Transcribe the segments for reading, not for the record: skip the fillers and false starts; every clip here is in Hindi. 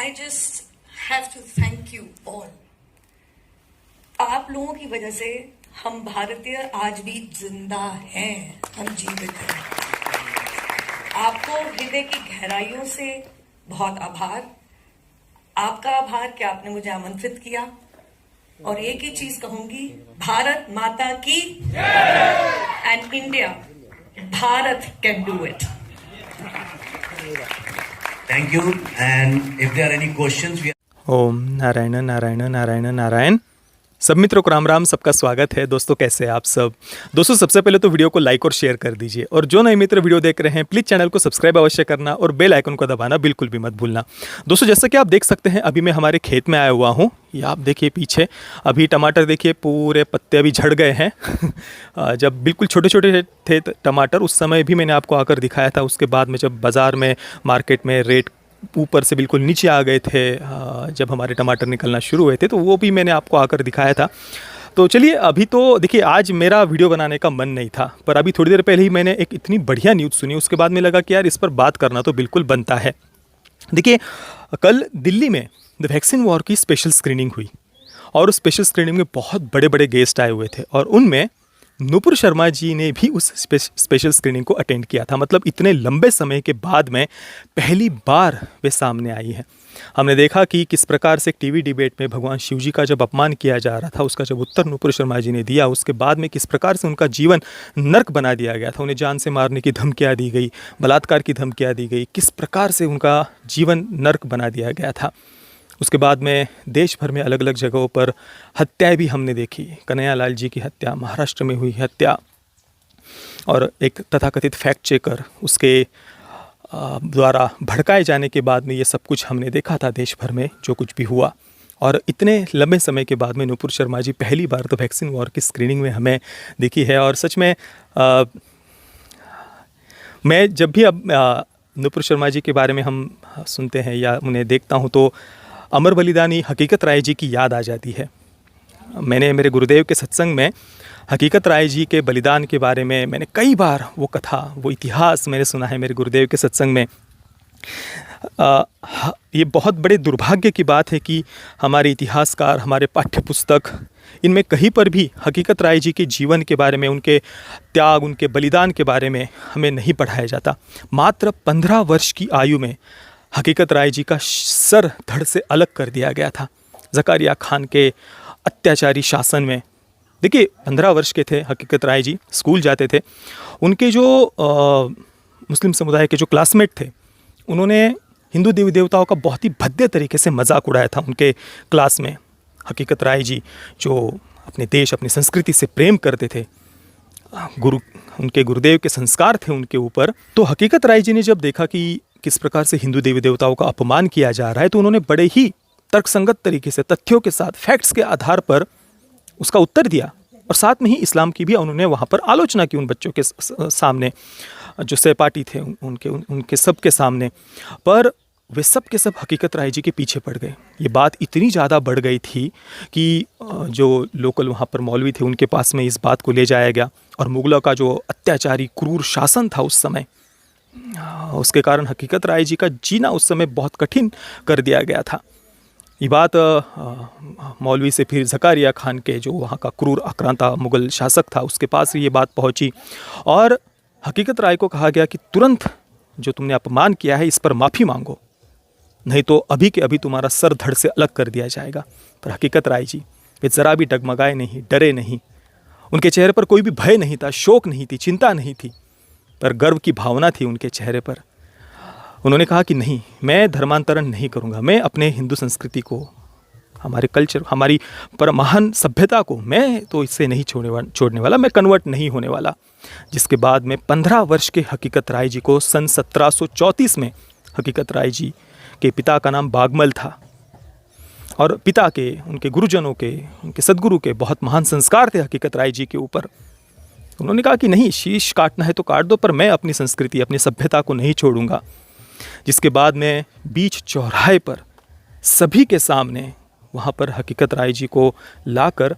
I just have to thank you all. आप लोगों की वजह से हम भारतीय आज भी जिंदा हैं, हम जीवित हैं। आपको हृदय की गहराइयों से बहुत आभार। आपका आभार कि आपने मुझे आमंत्रित किया। और एक ही चीज कहूंगी, भारत माता की and India, Bharat can do it. Thank you. And if there are any questions, we ओम नारायण नारायण नारायण नारायण। सब मित्रों को राम राम, सबका स्वागत है। दोस्तों कैसे हैं आप सब? दोस्तों सबसे पहले तो वीडियो को लाइक और शेयर कर दीजिए, और जो नए मित्र वीडियो देख रहे हैं प्लीज़ चैनल को सब्सक्राइब अवश्य करना और बेल आइकन को दबाना बिल्कुल भी मत भूलना। दोस्तों जैसा कि आप देख सकते हैं, अभी मैं हमारे खेत में आया हुआ हूँ। ये आप देखिए पीछे, अभी टमाटर देखिए पूरे पत्ते अभी झड़ गए हैं। जब बिल्कुल छोटे छोटे थे टमाटर, उस समय भी मैंने आपको आकर दिखाया था। उसके बाद में जब बाज़ार में मार्केट में रेट ऊपर से बिल्कुल नीचे आ गए थे, जब हमारे टमाटर निकलना शुरू हुए थे, तो वो भी मैंने आपको आकर दिखाया था। तो चलिए, अभी तो देखिए आज मेरा वीडियो बनाने का मन नहीं था, पर अभी थोड़ी देर पहले ही मैंने एक इतनी बढ़िया न्यूज़ सुनी। उसके बाद में लगा कि यार इस पर बात करना तो बिल्कुल बनता है। देखिए, कल दिल्ली में द वैक्सीन वॉर की स्पेशल स्क्रीनिंग हुई, और उस स्पेशल स्क्रीनिंग में बहुत बड़े बड़े गेस्ट आए हुए थे, और उनमें नुपुर शर्मा जी ने भी उस स्पेशल स्क्रीनिंग को अटेंड किया था। मतलब इतने लंबे समय के बाद में पहली बार वे सामने आई हैं। हमने देखा कि किस प्रकार से टीवी डिबेट में भगवान शिव जी का जब अपमान किया जा रहा था, उसका जब उत्तर नुपुर शर्मा जी ने दिया, उसके बाद में किस प्रकार से उनका जीवन नर्क बना दिया गया था। उन्हें जान से मारने की धमकियाँ दी गई, बलात्कार की धमकियाँ दी गई, किस प्रकार से उनका जीवन नर्क बना दिया गया था। उसके बाद में देश भर में अलग अलग जगहों पर हत्याएं भी हमने देखी। कन्हैयालाल जी की हत्या, महाराष्ट्र में हुई हत्या, और एक तथाकथित फैक्ट चेकर उसके द्वारा भड़काए जाने के बाद में ये सब कुछ हमने देखा था देश भर में जो कुछ भी हुआ। और इतने लंबे समय के बाद में नुपुर शर्मा जी पहली बार तो वैक्सीन वॉर की स्क्रीनिंग में हमें दिखी है। और सच में मैं जब भी अब नुपुर शर्मा जी के बारे में हम सुनते हैं या उन्हें देखता हूँ, तो अमर बलिदानी हकीकत राय जी की याद आ जाती है। मैंने मेरे गुरुदेव के सत्संग में हकीकत राय जी के बलिदान के बारे में मैंने कई बार वो कथा, वो इतिहास मैंने सुना है मेरे गुरुदेव के सत्संग में। ये बहुत बड़े दुर्भाग्य की बात है कि हमारे इतिहासकार, हमारे पाठ्य पुस्तक, इनमें कहीं पर भी हकीकत राय जी के जीवन के बारे में, उनके त्याग, उनके बलिदान के बारे में हमें नहीं पढ़ाया जाता। मात्र 15 वर्ष की आयु में हकीकत राय जी का सर धड़ से अलग कर दिया गया था ज़कारिया खान के अत्याचारी शासन में। देखिए 15 वर्ष के थे हकीकत राय जी, स्कूल जाते थे। उनके जो मुस्लिम समुदाय के जो क्लासमेट थे, उन्होंने हिंदू देवी देवताओं का बहुत ही भद्दे तरीके से मजाक उड़ाया था उनके क्लास में। हकीकत राय जी जो अपने देश, अपनी संस्कृति से प्रेम करते थे, उनके गुरुदेव के संस्कार थे उनके ऊपर। तो हकीकत राय जी ने जब देखा कि किस प्रकार से हिंदू देवी देवताओं का अपमान किया जा रहा है, तो उन्होंने बड़े ही तर्कसंगत तरीके से, तथ्यों के साथ, फैक्ट्स के आधार पर उसका उत्तर दिया। और साथ में ही इस्लाम की भी उन्होंने वहाँ पर आलोचना की उन बच्चों के सामने, जो सहपाठी थे उनके सब के सामने। पर वे सब के सब हकीकत राय जी के पीछे पड़ गए। ये बात इतनी ज़्यादा बढ़ गई थी कि जो लोकल वहाँ पर मौलवी थे, उनके पास में इस बात को ले जाया गया, और मुगलों का जो अत्याचारी क्रूर शासन था उस समय, उसके कारण हकीकत राय जी का जीना उस समय बहुत कठिन कर दिया गया था। ये बात मौलवी से फिर ज़कारिया खान के, जो वहाँ का क्रूर आक्रांता मुग़ल शासक था, उसके पास ये बात पहुँची, और हकीकत राय को कहा गया कि तुरंत जो तुमने अपमान किया है इस पर माफ़ी मांगो, नहीं तो अभी के अभी तुम्हारा सर धड़ से अलग कर दिया जाएगा। पर हकीकत राय जी वे ज़रा भी डगमगाए नहीं, डरे नहीं। उनके चेहरे पर कोई भी भय नहीं था, शोक नहीं थी, चिंता नहीं थी, पर गर्व की भावना थी उनके चेहरे पर। उन्होंने कहा कि नहीं, मैं धर्मांतरण नहीं करूंगा, मैं अपने हिंदू संस्कृति को, हमारे कल्चर, हमारी पर महान सभ्यता को मैं तो इससे नहीं छोड़ने वाला, मैं कन्वर्ट नहीं होने वाला। जिसके बाद में 15 वर्ष के हकीकत राय जी को सन 1734 में, हकीकत राय जी के पिता का नाम बागमल था, और पिता के, उनके गुरुजनों के, उनके सदगुरु के बहुत महान संस्कार थे हकीकत राय जी के ऊपर। उन्होंने कहा कि नहीं, शीश काटना है तो काट दो, पर मैं अपनी संस्कृति, अपनी सभ्यता को नहीं छोड़ूंगा। जिसके बाद में बीच चौराहे पर सभी के सामने वहाँ पर हकीकत राय जी को लाकर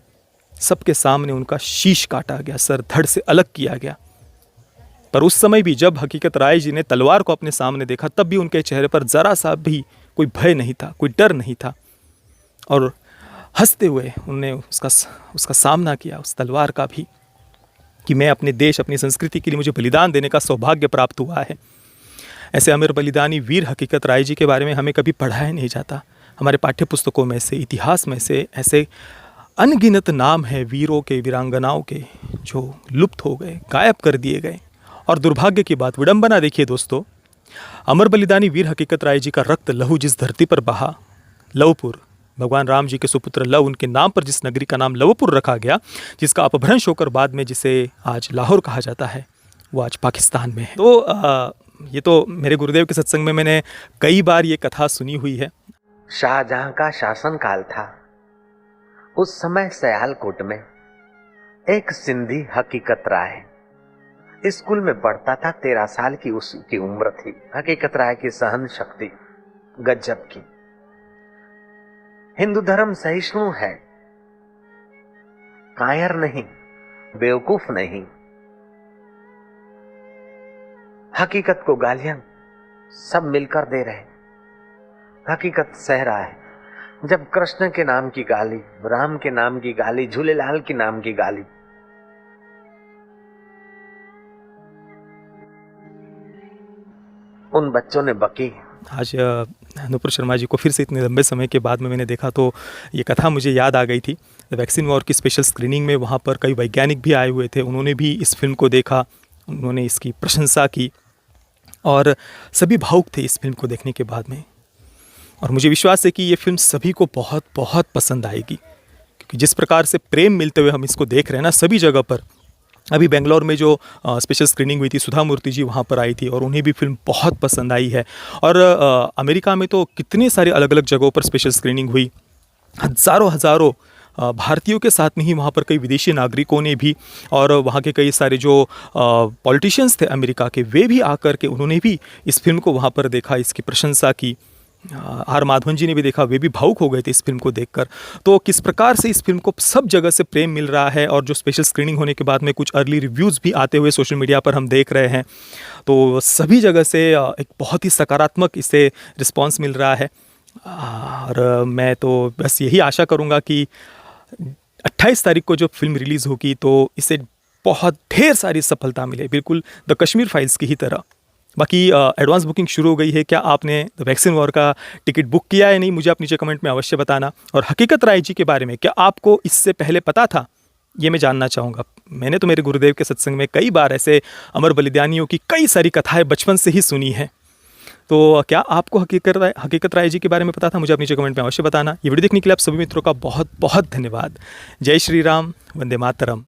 सबके सामने उनका शीश काटा गया, सर धड़ से अलग किया गया। पर उस समय भी जब हकीकत राय जी ने तलवार को अपने सामने देखा, तब भी उनके चेहरे पर ज़रा सा भी कोई भय नहीं था, कोई डर नहीं था, और हंसते हुए उन्होंने उसका सामना किया, उस तलवार का भी, कि मैं अपने देश, अपनी संस्कृति के लिए मुझे बलिदान देने का सौभाग्य प्राप्त हुआ है। ऐसे अमर बलिदानी वीर हकीकत राय जी के बारे में हमें कभी पढ़ाया नहीं जाता। हमारे पाठ्य पुस्तकों में से, इतिहास में से ऐसे अनगिनत नाम हैं वीरों के, वीरांगनाओं के, जो लुप्त हो गए, गायब कर दिए गए। और दुर्भाग्य की बात, विडंबना देखिए दोस्तों, अमर बलिदानी वीर हकीकत राय जी का रक्त लहू जिस धरती पर बहा, लवपुर, भगवान राम जी के सुपुत्र लव, उनके नाम पर जिस नगरी का नाम लवपुर रखा गया, जिसका अपभ्रंश होकर बाद में जिसे आज लाहौर कहा जाता है, वो आज पाकिस्तान में है। तो ये तो मेरे गुरुदेव के सत्संग में मैंने कई बार ये कथा सुनी हुई है। शाहजहां का शासन काल था। उस समय सयालकोट में एक सिंधी हकीकत राय स्कूल में पढ़ता था। 13 साल की उसकी उम्र थी। हकीकत राय की सहन शक्ति गजब की। हिंदू धर्म सहिष्णु है, कायर नहीं, बेवकूफ नहीं। हकीकत को गालियां सब मिलकर दे रहे। हकीकत सह रहा है। जब कृष्ण के नाम की गाली, राम के नाम की गाली, झूलेलाल के नाम की गाली, उन बच्चों ने बकी। आज नुपुर शर्मा जी को फिर से इतने लंबे समय के बाद में मैंने देखा तो ये कथा मुझे याद आ गई थी। वैक्सीन वॉर की स्पेशल स्क्रीनिंग में वहाँ पर कई वैज्ञानिक भी आए हुए थे। उन्होंने भी इस फिल्म को देखा, उन्होंने इसकी प्रशंसा की और सभी भावुक थे इस फिल्म को देखने के बाद में। और मुझे विश्वास है कि ये फिल्म सभी को बहुत बहुत पसंद आएगी, क्योंकि जिस प्रकार से प्रेम मिलते हुए हम इसको देख रहे हैं ना सभी जगह पर। अभी बेंगलोर में जो स्पेशल स्क्रीनिंग हुई थी, सुधा मूर्ति जी वहाँ पर आई थी और उन्हें भी फिल्म बहुत पसंद आई है। और अमेरिका में तो कितने सारे अलग अलग जगहों पर स्पेशल स्क्रीनिंग हुई। हज़ारों भारतीयों के साथ में ही वहाँ पर कई विदेशी नागरिकों ने भी, और वहाँ के कई सारे जो पॉलिटिशियंस थे अमेरिका के, वे भी आकर के उन्होंने भी इस फिल्म को वहाँ पर देखा, इसकी प्रशंसा की। आर माधवन जी ने भी देखा, वे भी भावुक हो गए थे इस फिल्म को देखकर। तो किस प्रकार से इस फिल्म को सब जगह से प्रेम मिल रहा है, और जो स्पेशल स्क्रीनिंग होने के बाद में कुछ अर्ली रिव्यूज़ भी आते हुए सोशल मीडिया पर हम देख रहे हैं, तो सभी जगह से एक बहुत ही सकारात्मक इसे रिस्पॉन्स मिल रहा है। और मैं तो बस यही आशा करूँगा कि 28 तारीख को जब फिल्म रिलीज़ होगी तो इसे बहुत ढेर सारी सफलता मिले, बिल्कुल द कश्मीर फाइल्स की ही तरह। बाकी एडवांस बुकिंग शुरू हो गई है। क्या आपने द वैक्सीन वॉर का टिकट बुक किया है नहीं, मुझे आप नीचे कमेंट में अवश्य बताना। और हकीकत राय जी के बारे में क्या आपको इससे पहले पता था, ये मैं जानना चाहूँगा। मैंने तो मेरे गुरुदेव के सत्संग में कई बार ऐसे अमर बलिदानियों की कई सारी कथाएँ बचपन से ही सुनी हैं। तो क्या आपको हकीकत राय जी के बारे में पता था, मुझे आप नीचे कमेंट में अवश्य बताना। ये वीडियो देखने के लिए आप सभी मित्रों का बहुत बहुत धन्यवाद। जय श्री राम, वंदे मातरम।